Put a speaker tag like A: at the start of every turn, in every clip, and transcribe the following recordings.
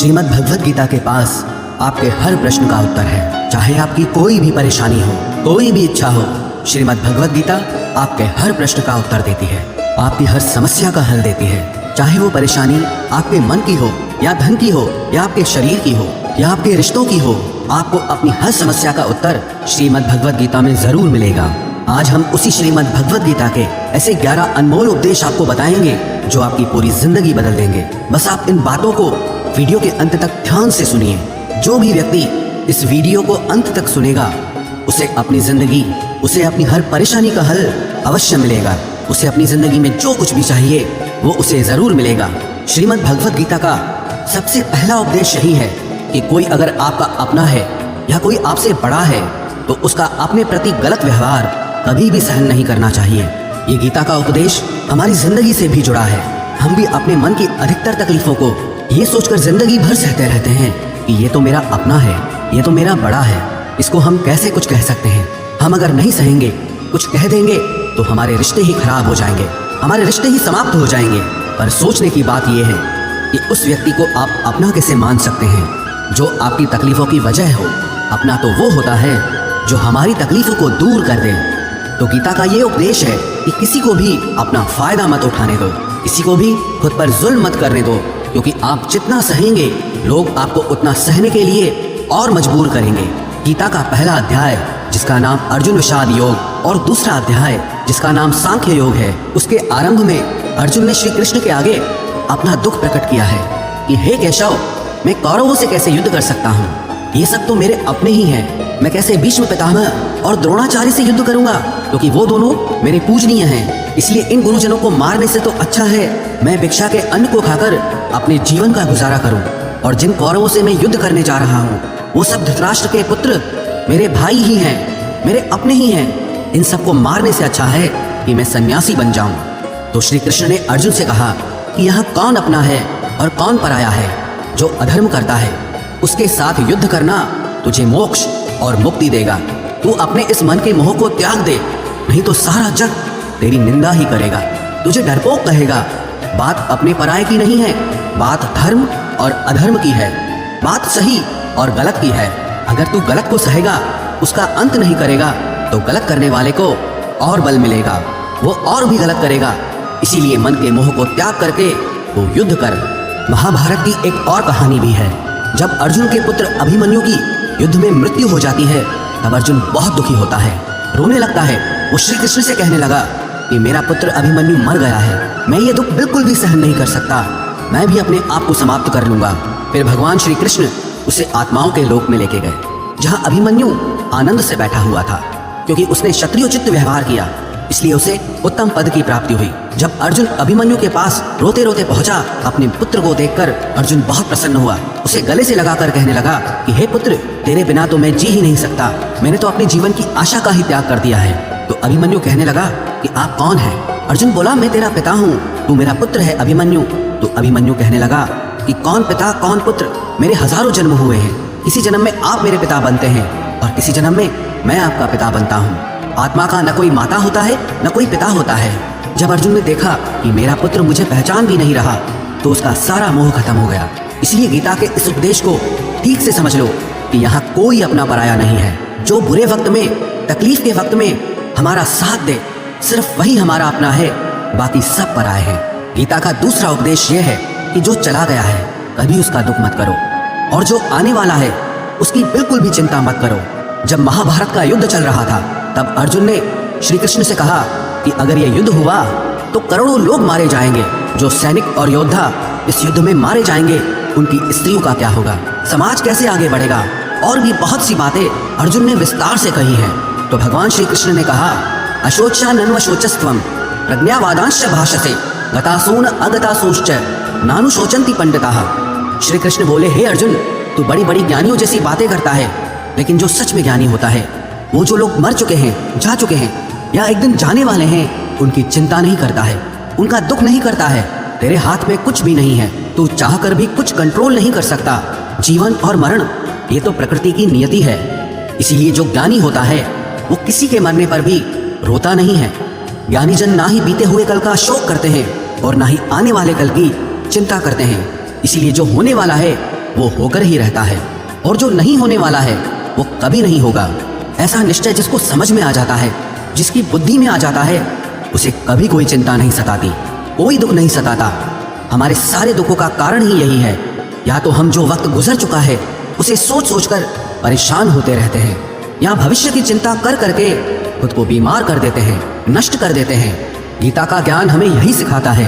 A: श्रीमद् भगवद गीता के पास आपके हर प्रश्न का उत्तर है। चाहे आपकी कोई भी परेशानी हो, कोई भी इच्छा हो, श्रीमद् भगवद गीता आपके हर प्रश्न का उत्तर देती है, आपकी हर समस्या का हल देती है। चाहे वो परेशानी आपके मन की हो या धन की हो या आपके शरीर की हो या आपके रिश्तों की हो, आपको अपनी हर समस्या का उत्तर श्रीमद् भगवद गीता में जरूर मिलेगा। आज हम उसी श्रीमद् भगवद गीता के ऐसे 11 अनमोल उपदेश आपको बताएंगे जो आपकी पूरी जिंदगी बदल देंगे। बस आप इन बातों को वीडियो के अंत तक ध्यान से सुनिए। जो भी व्यक्ति इस वीडियो को अंत तक सुनेगा उसे अपनी जिंदगी, उसे अपनी हर परेशानी का हल अवश्य मिलेगा। उसे अपनी जिंदगी में जो कुछ भी चाहिए वो उसे जरूर मिलेगा। श्रीमद् भगवद गीता का सबसे पहला उपदेश यही है कि कोई अगर आपका अपना है या कोई आपसे बड़ा है तो उसका अपने प्रति गलत व्यवहार कभी भी सहन नहीं करना चाहिए। ये गीता का उपदेश हमारी जिंदगी से भी जुड़ा है। हम भी अपने मन की अधिकतर तकलीफों को ये सोचकर जिंदगी भर सहते रहते हैं कि ये तो मेरा अपना है, ये तो मेरा बड़ा है, इसको हम कैसे कुछ कह सकते हैं। हम अगर नहीं सहेंगे, कुछ कह देंगे तो हमारे रिश्ते ही खराब हो जाएंगे, हमारे रिश्ते ही समाप्त हो जाएंगे। पर सोचने की बात यह है कि उस व्यक्ति को आप अपना कैसे मान सकते हैं जो आपकी तकलीफों की वजह हो। अपना तो वो होता है जो हमारी तकलीफों को दूर कर दे। तो गीता का ये उपदेश है कि किसी को भी अपना फायदा मत उठाने दो, किसी को भी खुद पर जुल्म मत करने दो, क्योंकि आप जितना सहेंगे लोग आपको उतना सहने के लिए और मजबूर करेंगे। गीता का पहला अध्याय जिसका नाम अर्जुन विषाद योग और दूसरा अध्याय जिसका नाम सांख्य योग है, उसके आरंभ में अर्जुन ने श्री कृष्ण के आगे अपना दुख प्रकट किया है कि हे केशव, मैं कौरवों से कैसे युद्ध कर सकता हूँ, ये सब तो मेरे अपने ही हैं। मैं कैसे भीष्म पितामह और द्रोणाचार्य से युद्ध करूंगा, क्योंकि वो दोनों मेरे पूजनीय हैं। इसलिए इन गुरुजनों को मारने से तो अच्छा है मैं भिक्षा के अन्न को खाकर अपने जीवन का गुजारा करूं। और जिन कौरवों से मैं युद्ध करने जा रहा हूं वो सब धृतराष्ट्र के पुत्र मेरे भाई ही हैं, मेरे अपने ही हैं। इन सबको मारने से अच्छा है कि मैं सन्यासी बन जाऊं। तो श्री कृष्ण ने अर्जुन से कहा कि यहाँ कौन अपना है और कौन पराया है। जो अधर्म करता है उसके साथ युद्ध करना तुझे मोक्ष और मुक्ति देगा। तू अपने इस मन के मोह को त्याग दे, नहीं तो सारा जग तेरी निंदा ही करेगा, तुझे डरपोक कहेगा। बात अपने पराये की नहीं है, बात धर्म और अधर्म की है, बात सही और गलत की है। अगर तू गलत को सहेगा, उसका अंत नहीं करेगा तो गलत करने वाले को और बल मिलेगा, वो और भी गलत करेगा। इसीलिए मन के मोह को त्याग करके वो युद्ध कर। महाभारत की एक और कहानी भी है। जब अर्जुन के पुत्र अभिमन्यु की युद्ध में मृत्यु हो जाती है तब अर्जुन बहुत दुखी होता है, रोने लगता है। वो श्री कृष्ण से कहने लगा कि मेरा पुत्र अभिमन्यु मर गया है, मैं ये दुख बिल्कुल भी सहन नहीं कर सकता, मैं भी अपने आप को समाप्त कर लूंगा। फिर भगवान श्री कृष्ण उसे आत्माओं के लोक में लेके गए, जहाँ अभिमन्यु आनंद से बैठा हुआ था, क्योंकि उसने क्षत्रियोचित व्यवहार किया, इसलिए उसे उत्तम पद की प्राप्ति हुई। जब अर्जुन अभिमन्यु के पास रोते रोते पहुंचा, अपने पुत्र को देखकर अर्जुन बहुत प्रसन्न हुआ। उसे गले से लगाकर कहने लगा कि हे पुत्र, तेरे बिना तो मैं जी ही नहीं सकता, मैंने तो अपने जीवन की आशा का ही त्याग कर दिया है। तो अभिमन्यु कहने लगा कि आप कौन हैं? अर्जुन बोला, मैं तेरा पिता हूँ, तू मेरा पुत्र है अभिमन्यु। तो अभिमन्यु कहने लगा कि कौन पिता कौन पुत्र, मेरे हजारों जन्म हुए हैं, किसी जन्म में आप मेरे पिता बनते हैं और किसी जन्म में मैं आपका पिता बनता हूँ। आत्मा का न कोई माता होता है न कोई पिता होता है। जब अर्जुन ने देखा कि मेरा पुत्र मुझे पहचान भी नहीं रहा तो उसका सारा मोह खत्म हो गया। इसलिए गीता के इस उपदेश को ठीक से समझ लो कि यहाँ कोई अपना पराया नहीं है। जो बुरे वक्त में, तकलीफ के वक्त में हमारा साथ दे, सिर्फ वही हमारा अपना है, बाकी सब पराये हैं। गीता का दूसरा उपदेश ये है कि जो चला गया है कभी उसका दुख मत करो, और जो आने वाला है उसकी बिल्कुल भी चिंता मत करो। जब महाभारत का युद्ध चल रहा था तब अर्जुन ने श्री कृष्ण से कहा कि अगर यह युद्ध हुआ तो करोड़ों लोग मारे जाएंगे। जो सैनिक और योद्धा इस युद्ध में मारे जाएंगे उनकी स्त्रियों का क्या होगा, समाज कैसे आगे बढ़ेगा। और भी बहुत सी बातें अर्जुन ने विस्तार से कही हैं। तो भगवान श्री कृष्ण ने कहा, अशोचानन्वशोचस्त्वं प्रज्ञावादांश्च भाषसे गतासून अगतासूश्च नानुशोचन्ति पंडिताः। श्री कृष्ण बोले, हे अर्जुन, तू बड़ी बड़ी ज्ञानियों जैसी बातें करता है, लेकिन जो सच में ज्ञानी होता है, वो जो लोग मर चुके हैं, जा चुके हैं या एक दिन जाने वाले हैं, उनकी चिंता नहीं करता है, उनका दुख नहीं करता है। तेरे हाथ में कुछ भी नहीं है, तू चाहकर भी कुछ कंट्रोल नहीं कर सकता। जीवन और मरण ये तो प्रकृति की नियति है। इसीलिए जो ज्ञानी होता है वो किसी के मरने पर भी रोता नहीं है। ज्ञानी जन ना ही बीते हुए कल का शोक करते हैं और ना ही आने वाले कल की चिंता करते हैं। इसीलिए जो होने वाला है वो होकर ही रहता है, और जो नहीं होने वाला है वो कभी नहीं होगा। ऐसा निश्चय जिसको समझ में आ जाता है, जिसकी बुद्धि में आ जाता है, उसे कभी कोई चिंता नहीं सताती, कोई दुख नहीं सताता। हमारे सारे दुखों का कारण ही यही है। या तो हम जो वक्त गुजर चुका है उसे सोच सोच कर परेशान होते रहते हैं, या भविष्य की चिंता कर करके खुद को बीमार कर देते हैं, नष्ट कर देते हैं। गीता का ज्ञान हमें यही सिखाता है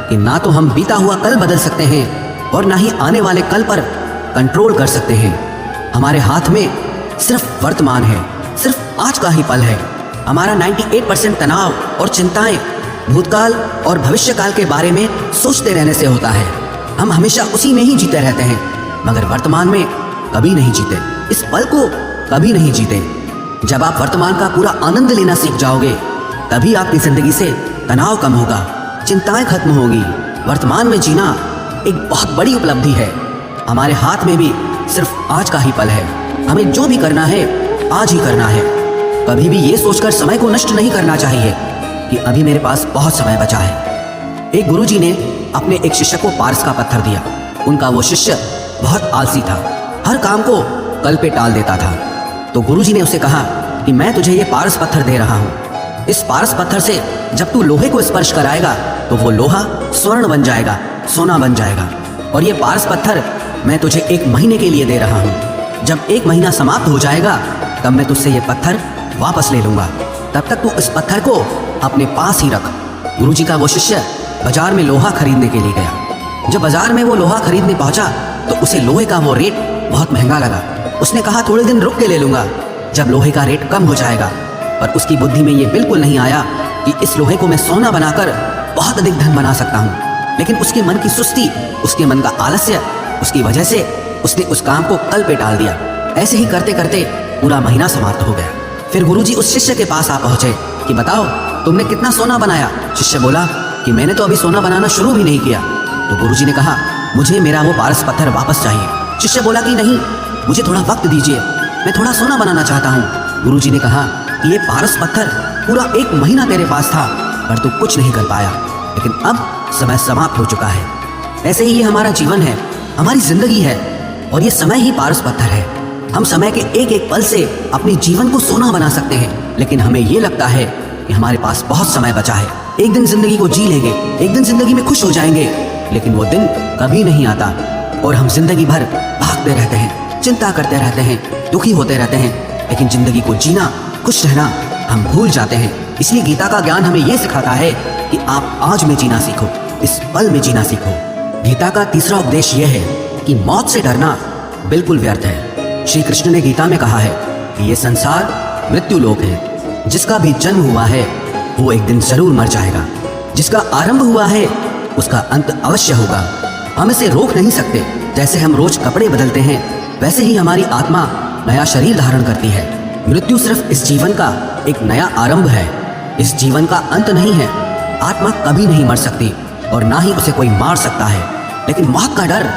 A: कि ना तो हम बीता हुआ कल बदल सकते हैं और ना ही आने वाले कल पर कंट्रोल कर सकते हैं। हमारे हाथ में सिर्फ वर्तमान है, सिर्फ आज का ही पल है। हमारा 98% तनाव और चिंताएं भूतकाल और भविष्यकाल के बारे में सोचते रहने से होता है। हम हमेशा उसी में ही जीते रहते हैं, मगर वर्तमान में कभी नहीं जीते, इस पल को कभी नहीं जीते। जब आप वर्तमान का पूरा आनंद लेना सीख जाओगे, तभी आपकी जिंदगी से तनाव कम होगा, चिंताएं खत्म होगी। वर्तमान में जीना एक बहुत बड़ी उपलब्धि है। हमारे हाथ में भी सिर्फ आज का ही पल है। हमें जो भी करना है आज ही करना है। कभी भी ये सोचकर समय को नष्ट नहीं करना चाहिए कि अभी मेरे पास बहुत समय बचा है। एक गुरुजी ने अपने एक शिष्य को पारस का पत्थर दिया। उनका वो शिष्य बहुत आलसी था, हर काम को कल पे टाल देता था। तो गुरुजी ने उसे कहा कि मैं तुझे ये पारस पत्थर दे रहा हूँ। इस पारस पत्थर से जब तू लोहे को स्पर्श कराएगा तो वो लोहा स्वर्ण बन जाएगा, सोना बन जाएगा। और ये पारस पत्थर मैं तुझे 1 महीने के लिए दे रहा हूँ। जब 1 महीना समाप्त हो जाएगा तब मैं तुझसे ये पत्थर वापस ले लूंगा। तब तक तू इस पत्थर को अपने पास ही रख। गुरुजी का वो शिष्य बाजार में लोहा खरीदने के लिए गया। जब बाजार में वो लोहा खरीदने पहुंचा तो उसे लोहे का वो रेट बहुत महंगा लगा। उसने कहा थोड़े दिन रुक के ले लूंगा, जब लोहे का रेट कम हो जाएगा। पर उसकी बुद्धि में ये बिल्कुल नहीं आया कि इस लोहे को मैं सोना बनाकर बहुत अधिक धन बना सकता हूँ। लेकिन उसके मन की सुस्ती, उसके मन का आलस्य, उसकी वजह से उसने उस काम को कल पे टाल दिया। ऐसे ही करते करते पूरा महीना समाप्त हो गया। फिर गुरुजी उस शिष्य के पास आ पहुंचे कि बताओ तुमने कितना सोना बनाया। शिष्य बोला कि मैंने तो अभी सोना बनाना शुरू भी नहीं किया। तो गुरुजी ने कहा मुझे मेरा वो पारस पत्थर वापस चाहिए। शिष्य बोला कि नहीं, मुझे थोड़ा वक्त दीजिए, मैं थोड़ा सोना बनाना चाहता हूँ। गुरुजी ने कहा कि ये पारस पत्थर पूरा 1 महीना तेरे पास था, पर तू कुछ नहीं कर पाया। लेकिन अब समय समाप्त हो चुका है। ऐसे ही ये हमारा जीवन है, हमारी जिंदगी है, और ये समय ही पारस पत्थर है। हम समय के एक एक पल से अपने जीवन को सोना बना सकते हैं। लेकिन हमें ये लगता है कि हमारे पास बहुत समय बचा है, एक दिन जिंदगी को जी लेंगे, एक दिन जिंदगी में खुश हो जाएंगे। लेकिन वो दिन कभी नहीं आता और हम जिंदगी भर भागते रहते हैं, चिंता करते रहते हैं, दुखी होते रहते हैं। लेकिन जिंदगी को जीना, खुश रहना हम भूल जाते हैं। इसलिए गीता का ज्ञान हमें यह सिखाता है कि आप आज में जीना सीखो, इस पल में जीना सीखो। गीता का तीसरा उपदेश यह है कि मौत से डरना बिल्कुल व्यर्थ है। श्री कृष्ण ने गीता में कहा है कि ये संसार मृत्यु लोक है। जिसका भी जन्म हुआ है वो एक दिन जरूर मर जाएगा। जिसका आरंभ हुआ है उसका अंत अवश्य होगा। हम इसे रोक नहीं सकते। जैसे हम रोज कपड़े बदलते हैं, वैसे ही हमारी आत्मा नया शरीर धारण करती है। मृत्यु सिर्फ इस जीवन का एक नया आरंभ है, इस जीवन का अंत नहीं है। आत्मा कभी नहीं मर सकती और ना ही उसे कोई मार सकता है। लेकिन मौत का डर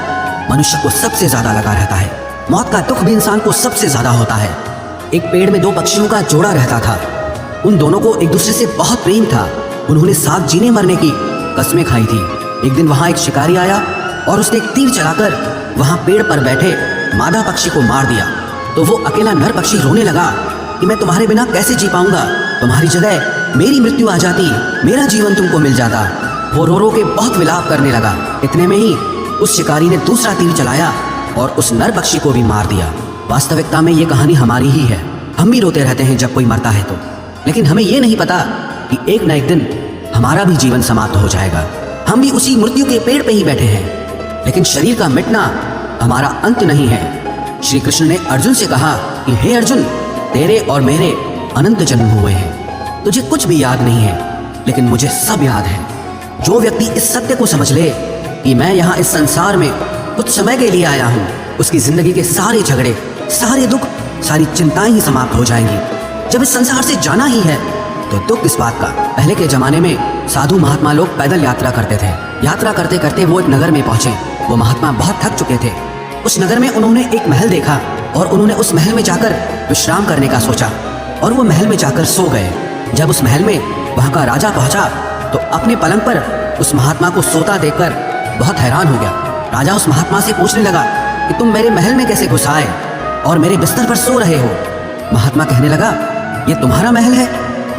A: मनुष्य को सबसे ज्यादा लगा रहता है। मौत का दुख भी इंसान को सबसे ज्यादा होता है। एक पेड़ में 2 पक्षियों का जोड़ा रहता था। उन दोनों को एक दूसरे से बहुत प्रेम था। उन्होंने साथ जीने मरने की कस्में खाई थी। एक दिन वहां एक शिकारी आया और उसने एक तीर चलाकर वहां पेड़ पर बैठे मादा पक्षी को मार दिया। तो वो अकेला नर पक्षी रोने लगा कि मैं तुम्हारे बिना कैसे जी पाऊंगा, तुम्हारी जगह मेरी मृत्यु आ जाती, मेरा जीवन तुमको मिल जाता। वो रो रो के बहुत विलाप करने लगा। इतने में ही उस शिकारी ने दूसरा तीर चलाया और उस नर पक्षी को भी मार दिया। वास्तविकता में ये कहानी हमारी ही है। हम भी रोते रहते हैं जब कोई मरता है तो, लेकिन हमें ये नहीं पता कि एक न एक दिन हमारा भी जीवन समाप्त हो जाएगा। हम भी उसी मृत्यु के पेड़ पे ही बैठे हैं। लेकिन शरीर का मिटना हमारा अंत नहीं है। श्री कृष्ण ने अर्जुन से कहा कि हे अर्जुन, तेरे और मेरे अनंत जन्म हुए हैं। तुझे कुछ भी याद नहीं है, लेकिन मुझे सब याद है। जो व्यक्ति इस सत्य को समझ ले कि मैं यहाँ इस संसार में कुछ समय के लिए आया हूँ, उसकी जिंदगी के सारे झगड़े, सारे दुख, सारी चिंताएं ही समाप्त हो जाएंगी। जब इस संसार से जाना ही है तो दुख इस बात का। पहले के जमाने में साधु महात्मा लोग पैदल यात्रा करते थे। यात्रा करते करते वो एक नगर में पहुंचे। वो महात्मा बहुत थक चुके थे। उस नगर में उन्होंने एक महल देखा और उन्होंने उस महल में जाकर विश्राम करने का सोचा और वो महल में जाकर सो गए। जब उस महल में वहां का राजा पहुंचा तो अपने पलंग पर उस महात्मा को सोता देखकर बहुत हैरान हो गया। राजा उस महात्मा से पूछने लगा कि तुम मेरे महल में कैसे घुस आए और मेरे बिस्तर पर सो रहे हो। महात्मा कहने लगा, ये तुम्हारा महल है?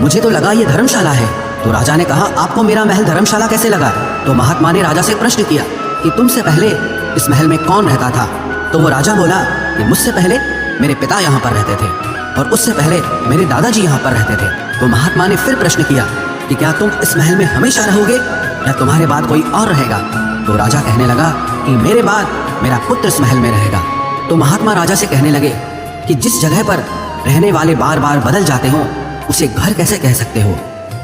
A: मुझे तो लगा ये धर्मशाला है। तो राजा ने कहा, आपको मेरा महल धर्मशाला कैसे लगा? तो महात्मा ने राजा से प्रश्न किया कि तुमसे पहले इस महल में कौन रहता था? तो वो राजा बोला कि मुझसे पहले मेरे पिता यहाँ पर रहते थे और उससे पहले मेरे दादाजी यहाँ पर रहते थे। तो महात्मा ने फिर प्रश्न किया कि क्या तुम इस महल में हमेशा रहोगे या तुम्हारे बाद कोई और रहेगा? तो राजा कहने लगा कि मेरे बाद मेरा पुत्र इस महल में रहेगा। तो महात्मा राजा से कहने लगे कि जिस जगह पर रहने वाले बार बार बदल जाते हो उसे घर कैसे कह सकते हो?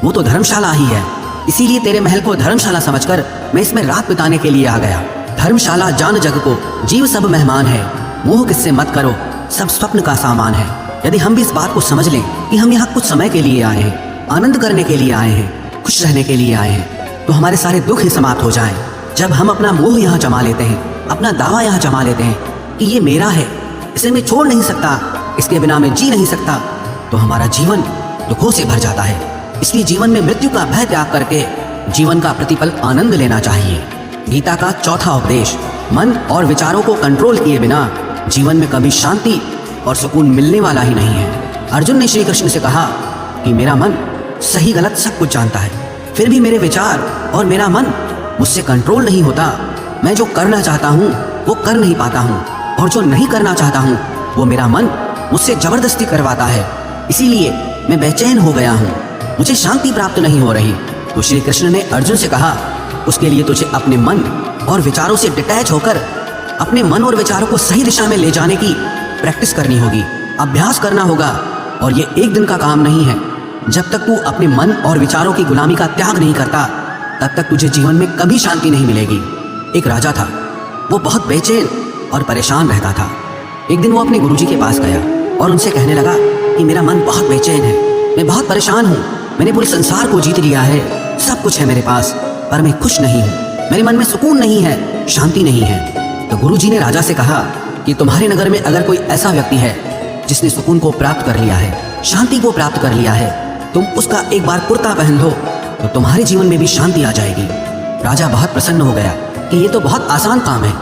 A: वो तो धर्मशाला ही है। इसीलिए तेरे महल को धर्मशाला समझकर मैं इसमें रात बिताने के लिए आ गया। धर्मशाला जान जग को जीव सब मेहमान है, मोह किससे मत करो सब स्वप्न का सामान है। यदि हम भी इस बात को समझ लें कि हम यहाँ कुछ समय के लिए आए हैं, आनंद करने के लिए आए हैं, खुश रहने के लिए आए हैं, तो हमारे सारे दुख ही समाप्त हो जाएं। जब हम अपना मोह यहाँ जमा लेते हैं, अपना दावा यहाँ जमा लेते हैं कि ये मेरा है, इसे मैं छोड़ नहीं सकता, इसके बिना मैं जी नहीं सकता, तो हमारा जीवन दुखों से भर जाता है। इसलिए जीवन में मृत्यु का भय त्याग करके जीवन का प्रतिपल आनंद लेना चाहिए। गीता का चौथा उपदेश, मन और विचारों को कंट्रोल किए बिना जीवन में कभी शांति और सुकून मिलने वाला ही नहीं है। अर्जुन ने श्री कृष्ण से कहा कि मेरा मन सही गलत सब कुछ जानता है, फिर भी मेरे विचार और मेरा मन मुझसे कंट्रोल नहीं होता। मैं जो करना चाहता हूँ वो कर नहीं पाता हूँ और जो नहीं करना चाहता हूँ वो मेरा मन मुझसे जबरदस्ती करवाता है। इसीलिए मैं बेचैन हो गया हूँ, मुझे शांति प्राप्त नहीं हो रही। तो श्री कृष्ण ने अर्जुन से कहा, उसके लिए तुझे अपने मन और विचारों से डिटैच होकर अपने मन और विचारों को सही दिशा में ले जाने की प्रैक्टिस करनी होगी, अभ्यास करना होगा। और ये एक दिन का काम नहीं है। जब तक तू अपने मन और विचारों की गुलामी का त्याग नहीं करता तब तक तुझे जीवन में कभी शांति नहीं मिलेगी। एक राजा था, वो बहुत बेचैन और परेशान रहता था। एक दिन वो अपने गुरुजी के पास गया और उनसे कहने लगा कि मेरा मन बहुत बेचैन है, मैं बहुत परेशान हूँ, मैंने पूरे संसार को जीत लिया है, सब कुछ है मेरे पास, पर मैं खुश नहीं हूँ, मेरे मन में सुकून नहीं है, शांति नहीं है। तो गुरुजी ने राजा से कहा कि तुम्हारे नगर में अगर कोई ऐसा व्यक्ति है जिसने सुकून को प्राप्त कर लिया है, शांति को प्राप्त कर लिया है, तुम उसका एक बार कुर्ता पहन लो तो तुम्हारे जीवन में भी शांति आ जाएगी। राजा बहुत प्रसन्न हो गया कि ये तो बहुत आसान काम है।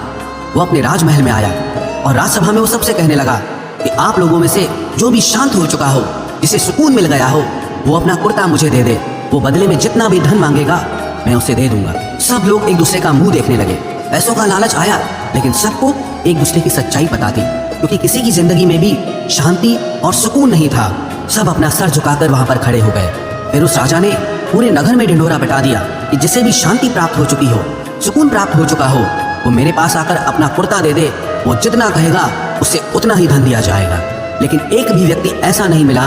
A: वो अपने राजमहल में आया और राजसभा में वो सबसे कहने लगा कि आप लोगों में से जो भी शांत हो चुका हो, जिसे सुकून मिल गया हो, वो अपना कुर्ता मुझे दे दे, वो बदले में जितना भी धन मांगेगा मैं उसे दे दूंगा। सब लोग एक दूसरे का मुंह देखने लगे। पैसों का लालच आया, लेकिन सबको एक दूसरे की सच्चाई पता थी, क्योंकि किसी की जिंदगी में भी शांति और सुकून नहीं था। सब अपना सर झुकाकर वहां पर खड़े हो गए। फिर उस राजा ने पूरे नगर में ढिंढोरा पिटा दिया कि जिसे भी शांति प्राप्त हो चुकी हो, सुकून प्राप्त हो चुका हो, वो मेरे पास आकर अपना कुर्ता दे दे, वो जितना कहेगा उससे उतना ही धन दिया जाएगा। लेकिन एक भी व्यक्ति ऐसा नहीं मिला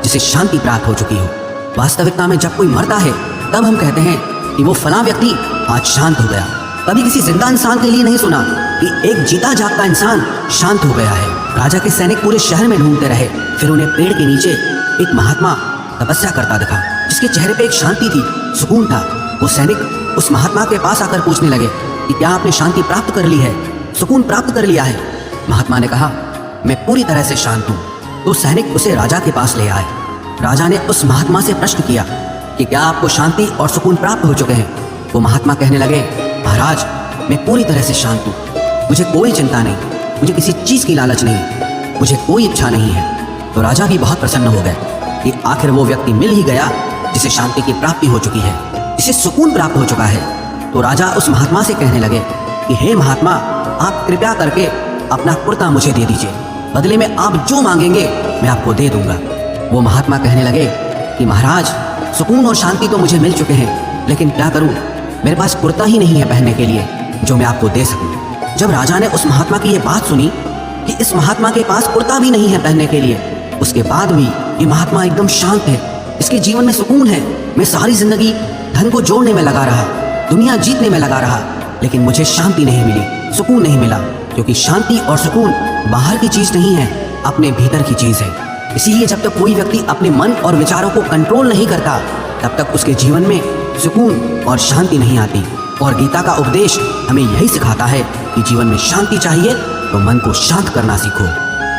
A: जिसे शांति प्राप्त हो चुकी हो। वास्तविकता में जब कोई मरता है तब हम कहते हैं कि वो फलां व्यक्ति आज शांत हो गया। कभी किसी जिंदा इंसान के लिए नहीं सुना कि एक जीता जागता इंसान शांत हो गया है। राजा के सैनिक पूरे शहर में ढूंढते रहे, फिर उन्हें पेड़ के नीचे एक महात्मा तपस्या करता दिखा, जिसके चेहरे पे एक शांति थी, सुकून था। वो सैनिक उस महात्मा के पास आकर पूछने लगे कि क्या आपने शांति प्राप्त कर ली है, सुकून प्राप्त कर लिया है? महात्मा ने कहा, मैं पूरी तरह से शांत हूँ। तो सैनिक उसे राजा के पास ले आए। राजा ने उस महात्मा से प्रश्न किया कि क्या आपको शांति और सुकून प्राप्त हो चुके हैं? वो महात्मा कहने लगे, महाराज मैं पूरी तरह से शांत हूँ, मुझे कोई चिंता नहीं, मुझे किसी चीज की लालच नहीं, मुझे कोई इच्छा नहीं है। तो राजा भी बहुत प्रसन्न हो गए कि आखिर वो व्यक्ति मिल ही गया जिसे शांति की प्राप्ति हो चुकी है, जिसे सुकून प्राप्त हो चुका है। तो राजा उस महात्मा से कहने लगे कि हे महात्मा, आप कृपया करके अपना कुर्ता मुझे दे दीजिए, बदले में आप जो मांगेंगे मैं आपको दे दूंगा। वो महात्मा कहने लगे कि महाराज सुकून और शांति तो मुझे मिल चुके हैं, लेकिन क्या करूं, मेरे पास कुर्ता ही नहीं है पहनने के लिए जो मैं आपको दे सकूं। जब राजा ने उस महात्मा की ये बात सुनी कि इस महात्मा के पास कुर्ता भी नहीं है पहनने के लिए, उसके बाद भी ये महात्मा एकदम शांत है, इसके जीवन में सुकून है। मैं सारी जिंदगी धन को जोड़ने में लगा रहा, दुनिया जीतने में लगा रहा, लेकिन मुझे शांति नहीं मिली, सुकून नहीं मिला, क्योंकि शांति और सुकून बाहर की चीज नहीं है, अपने भीतर की चीज है। इसीलिए जब तक कोई व्यक्ति अपने मन और विचारों को कंट्रोल नहीं करता तब तक उसके जीवन में सुकून और शांति नहीं आती। और गीता का उपदेश हमें यही सिखाता है कि जीवन में शांति चाहिए तो मन को शांत करना सीखो।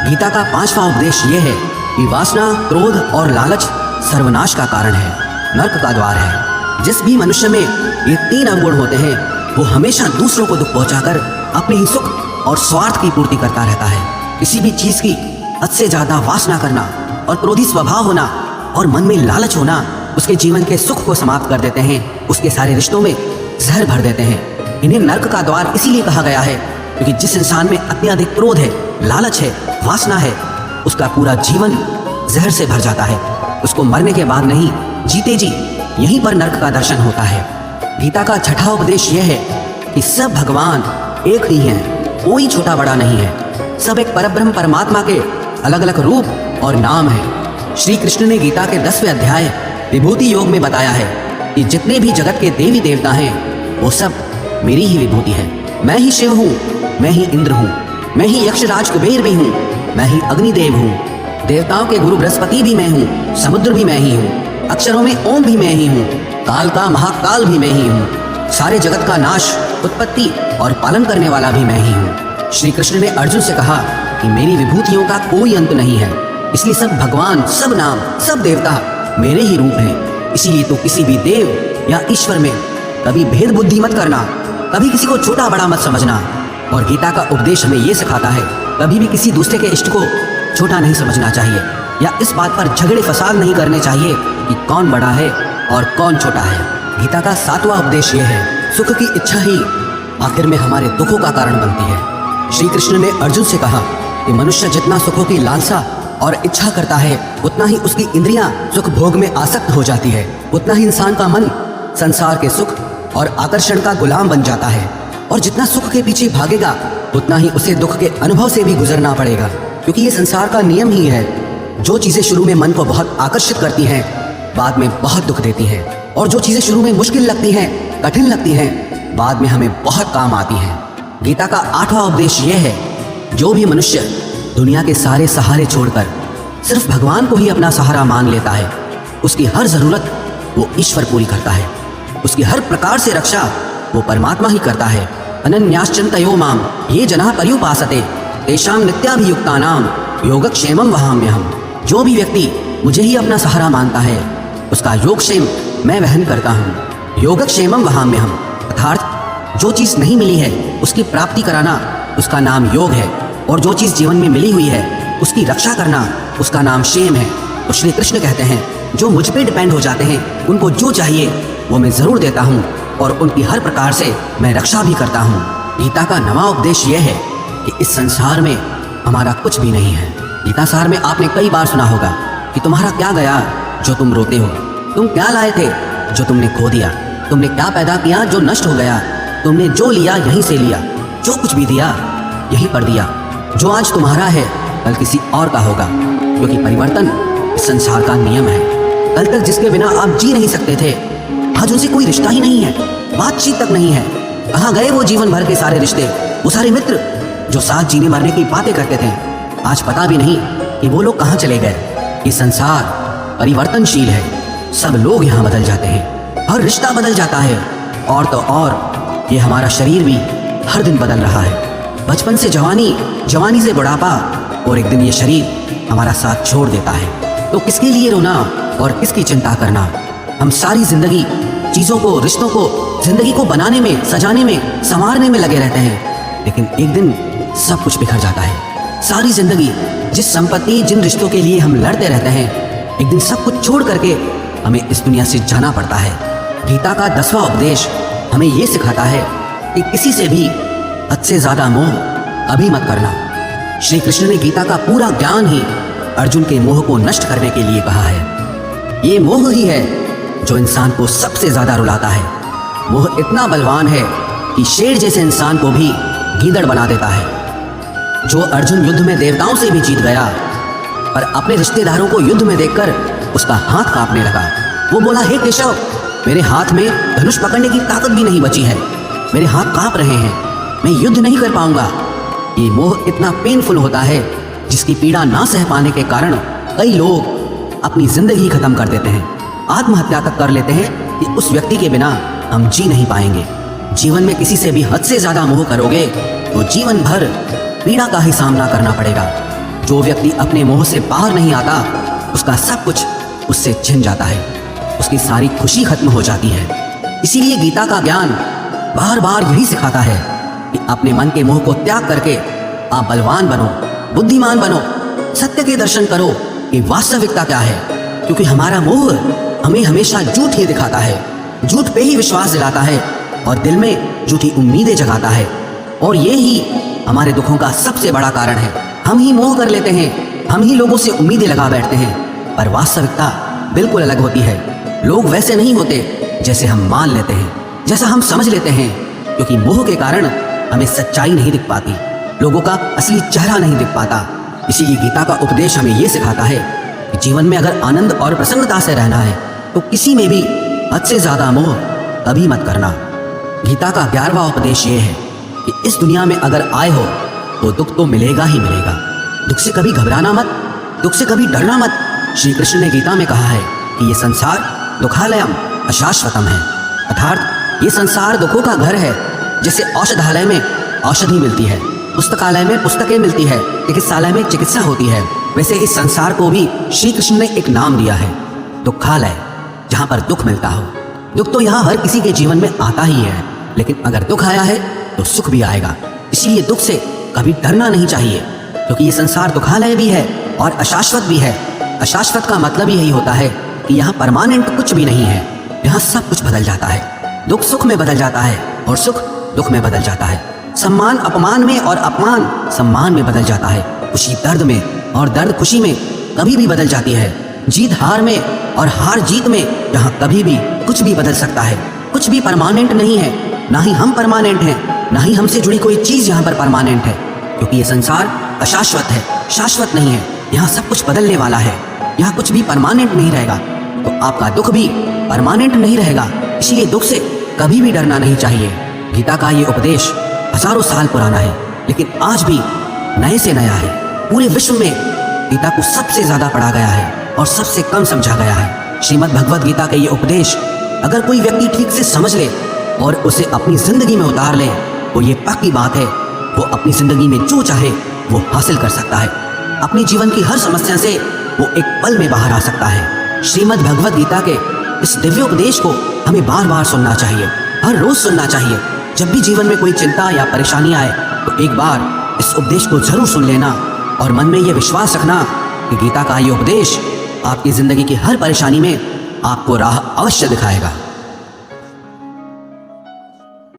A: गीता का 5वां उपदेश ये है कि वासना, क्रोध और लालच सर्वनाश का कारण है, नर्क का द्वार है। जिस भी मनुष्य में ये 3 अवगुण होते हैं वो हमेशा दूसरों को दुख पहुंचाकर अपने ही सुख और स्वार्थ की पूर्ति करता रहता है। किसी भी चीज की हद से ज्यादा वासना करना और क्रोधी स्वभाव होना और मन में लालच होना उसके जीवन के सुख को समाप्त कर देते हैं, उसके सारे रिश्तों में जहर भर देते हैं। इन्हें नर्क का द्वार इसीलिए कहा गया है क्योंकि जिस इंसान में अत्यधिक क्रोध है, लालच है, वासना है, उसका पूरा जीवन जहर से भर जाता है। उसको मरने के बाद नहीं, जीते जी यहीं पर नर्क का दर्शन होता है। गीता का छठा उपदेश यह है कि सब भगवान एक ही हैं, कोई छोटा बड़ा नहीं है। सब एक परब्रह्म परमात्मा के अलग अलग रूप और नाम है। श्री कृष्ण ने गीता के 10वें अध्याय विभूति योग में बताया है कि जितने भी जगत के देवी देवता हैं वो सब मेरी ही विभूति है। मैं ही शिव हूँ, मैं ही इंद्र हूँ, मैं ही यक्षराज कुबेर भी हूँ, मैं ही अग्निदेव हूँ, देवताओं के गुरु बृहस्पति भी मैं हूँ, समुद्र भी मैं ही हूँ, अक्षरों में ओम भी मैं ही हूँ, काल का महाकाल भी मैं ही हूँ, सारे जगत का नाश, उत्पत्ति और पालन करने वाला भी मैं ही हूँ। श्री कृष्ण ने अर्जुन से कहा कि मेरी विभूतियों का कोई अंत नहीं है, इसलिए सब भगवान, सब नाम, सब देवता मेरे ही रूप हैं। इसीलिए तो किसी भी देव या ईश्वर में कभी भेद बुद्धि मत करना, कभी किसी को छोटा बड़ा मत समझना। और गीता का उपदेश हमें ये सिखाता है कभी भी किसी दूसरे के इष्ट को छोटा नहीं समझना चाहिए या इस बात पर झगड़े फसाद नहीं करने चाहिए कि कौन बड़ा है और कौन छोटा है। गीता का 7वां उपदेश यह है, सुख की इच्छा ही आखिर में हमारे दुखों का कारण बनती है। श्री कृष्ण ने अर्जुन से कहा कि मनुष्य जितना सुखों की लालसा और इच्छा करता है उतना ही उसकी इंद्रियां सुख भोग में आसक्त हो जाती है, उतना ही इंसान का मन संसार के सुख और आकर्षण का गुलाम बन जाता है। और जितना सुख के पीछे भागेगा उतना ही उसे दुख के अनुभव से भी गुजरना पड़ेगा, क्योंकि ये संसार का नियम ही है। जो चीजें शुरू में मन को बहुत आकर्षित करती हैं बाद में बहुत दुख देती हैं, और जो चीजें शुरू में मुश्किल लगती हैं, कठिन लगती हैं, बाद में हमें बहुत काम आती हैं। गीता का 8वां उपदेश यह है, जो भी मनुष्य दुनिया के सारे सहारे छोड़कर सिर्फ भगवान को ही अपना सहारा मान लेता है, उसकी हर जरूरत वो ईश्वर पूरी करता है, उसकी हर प्रकार से रक्षा वो परमात्मा ही करता है। अनन्याश्चिन्तयो माम ये जनाः पर्युपासते तेषां नित्याभियुक्तानां योगक्षेमं वहाम्यहम्। जो भी व्यक्ति मुझे ही अपना सहारा मानता है उसका योगक्षेम मैं वहन करता हूँ। योगक्षेमं वहाम्यहम् अर्थात जो चीज़ नहीं मिली है उसकी प्राप्ति कराना उसका नाम योग है, और जो चीज़ जीवन में मिली हुई है उसकी रक्षा करना उसका नाम क्षेम है। और श्री कृष्ण कहते हैं जो मुझ पे डिपेंड हो जाते हैं उनको जो चाहिए वो मैं ज़रूर देता हूँ और उनकी हर प्रकार से मैं रक्षा भी करता हूँ। गीता का 9वां उपदेश यह है कि इस संसार में हमारा कुछ भी नहीं है। गीता सार में आपने कई बार सुना होगा कि तुम्हारा क्या गया जो तुम रोते हो, तुम क्या लाए थे जो तुमने खो दिया, तुमने क्या पैदा किया जो नष्ट हो गया, तुमने जो लिया यहीं से लिया, जो कुछ भी दिया यहीं पर दिया। जो आज तुम्हारा है कल किसी और का होगा, क्योंकि परिवर्तन इस संसार का नियम है। कल तक जिसके बिना आप जी नहीं सकते थे आज उनसे कोई रिश्ता ही नहीं है, बातचीत तक नहीं है। कहाँ गए वो जीवन भर के सारे रिश्ते, वो सारे मित्र जो साथ जीने मरने की बातें करते थे, आज पता भी नहीं कि वो लोग कहाँ चले गए। ये संसार परिवर्तनशील है, सब लोग यहाँ बदल जाते हैं, हर रिश्ता बदल जाता है, और तो और ये हमारा शरीर भी हर दिन बदल रहा है। बचपन से जवानी, जवानी से बुढ़ापा, और एक दिन ये शरीर हमारा साथ छोड़ देता है। तो किसके लिए रोना और किसकी चिंता करना। हम सारी जिंदगी चीज़ों को, रिश्तों को, जिंदगी को बनाने में, सजाने में, संवारने में लगे रहते हैं, लेकिन एक दिन सब कुछ बिखर जाता है। सारी जिंदगी जिस संपत्ति, जिन रिश्तों के लिए हम लड़ते रहते हैं, एक दिन सब कुछ छोड़ करके हमें इस दुनिया से जाना पड़ता है। गीता का 10वां उपदेश हमें ये सिखाता है कि किसी से भी हद से ज्यादा मोह कभी मत करना। श्री कृष्ण ने गीता का पूरा ज्ञान ही अर्जुन के मोह को नष्ट करने के लिए कहा है। ये मोह ही है जो इंसान को सबसे ज्यादा रुलाता है। मोह इतना बलवान है कि शेर जैसे इंसान को भी गीदड़ बना देता है। जो अर्जुन युद्ध में देवताओं से भी जीत गया, पर अपने रिश्तेदारों को युद्ध में देखकर उसका हाथ कांपने लगा। वो बोला, हे केशव, मेरे हाथ में धनुष पकड़ने की ताकत भी नहीं बची है, मेरे हाथ कांप रहे हैं, मैं युद्ध नहीं कर पाऊंगा। ये मोह इतना पेनफुल होता है जिसकी पीड़ा ना सह पाने के कारण कई लोग अपनी जिंदगी खत्म कर देते हैं, आत्महत्या तक कर लेते हैं कि उस व्यक्ति के बिना हम जी नहीं पाएंगे। जीवन में किसी से भी हद से ज्यादा मोह करोगे तो जीवन भर पीड़ा का ही सामना करना पड़ेगा। जो व्यक्ति अपने मोह से बाहर नहीं आता उसका सब कुछ उससे छिन जाता है, उसकी सारी खुशी खत्म हो जाती है। इसीलिए गीता का ज्ञान बार बार यही सिखाता है कि अपने मन के मोह को त्याग करके आप बलवान बनो, बुद्धिमान बनो, सत्य के दर्शन करो कि वास्तविकता क्या है। क्योंकि हमारा मोह हमें हमेशा झूठ ही दिखाता है, झूठ पे ही विश्वास दिलाता है और दिल में झूठी उम्मीदें जगाता है। और ये ही हमारे दुखों का सबसे बड़ा कारण है। हम ही मोह कर लेते हैं, हम ही लोगों से उम्मीदें लगा बैठते हैं, पर वास्तविकता बिल्कुल अलग होती है। लोग वैसे नहीं होते जैसे हम मान लेते हैं, जैसा हम समझ लेते हैं। क्योंकि मोह के कारण हमें सच्चाई नहीं दिख पाती, लोगों का असली चेहरा नहीं दिख पाता। इसीलिए गीता का उपदेश हमें ये सिखाता है कि जीवन में अगर आनंद और प्रसन्नता से रहना है तो किसी में भी हद से ज्यादा मोह कभी मत करना। गीता का 11वां उपदेश ये है कि इस दुनिया में अगर आए हो तो दुख तो मिलेगा ही मिलेगा। दुख से कभी घबराना मत, दुख से कभी डरना मत। श्री कृष्ण ने गीता में कहा है कि ये संसार दुखालयम अशाश्वतम है, अर्थात ये संसार दुखों का घर है। जैसे औषधालय में औषधि मिलती है, पुस्तकालय में पुस्तकें मिलती है, चिकित्सालय में चिकित्सा होती है, वैसे इस संसार को भी श्री कृष्ण ने एक नाम दिया है, दुखालय, जहाँ पर दुख मिलता हो। दुख तो यहाँ हर किसी के जीवन में आता ही है, लेकिन अगर दुख आया है तो सुख भी आएगा। इसीलिए दुख से कभी डरना नहीं चाहिए, क्योंकि ये संसार दुखालय भी है और अशाश्वत भी है। अशाश्वत का मतलब यही होता है कि यहाँ परमानेंट कुछ भी नहीं है, यहाँ सब कुछ बदल जाता है। दुख सुख में बदल जाता है और सुख दुख में बदल जाता है। सम्मान अपमान में और अपमान सम्मान में बदल जाता है। खुशी दर्द में और दर्द खुशी में कभी भी बदल जाती है। जीत हार में और हार जीत में यहाँ कभी भी कुछ भी बदल सकता है। कुछ भी परमानेंट नहीं है, ना ही हम परमानेंट हैं, ना ही हमसे जुड़ी कोई चीज यहाँ पर परमानेंट है। क्योंकि ये संसार अशाश्वत है, शाश्वत नहीं है। यहाँ सब कुछ बदलने वाला है, यहाँ कुछ भी परमानेंट नहीं रहेगा। तो आपका दुख भी परमानेंट नहीं रहेगा, इसलिए दुख से कभी भी डरना नहीं चाहिए। गीता का ये उपदेश हजारों साल पुराना है, लेकिन आज भी नए से नया है। पूरे विश्व में गीता को सबसे ज्यादा पढ़ा गया है और सबसे कम समझा गया है। श्रीमद् भगवद गीता के ये उपदेश अगर कोई व्यक्ति ठीक से समझ ले और उसे अपनी जिंदगी में उतार ले, वो ये पक्की बात है, वो अपनी जिंदगी में जो चाहे वो हासिल कर सकता है। अपने जीवन की हर समस्या से वो एक पल में बाहर आ सकता है। श्रीमद् भगवद गीता के इस दिव्य उपदेश को हमें बार बार सुनना चाहिए, हर रोज सुनना चाहिए। जब भी जीवन में कोई चिंता या परेशानी आए तो एक बार इस उपदेश को जरूर सुन लेना और मन में यह विश्वास रखना कि गीता का ये उपदेश आपकी जिंदगी की हर परेशानी में आपको राह अवश्य दिखाएगा।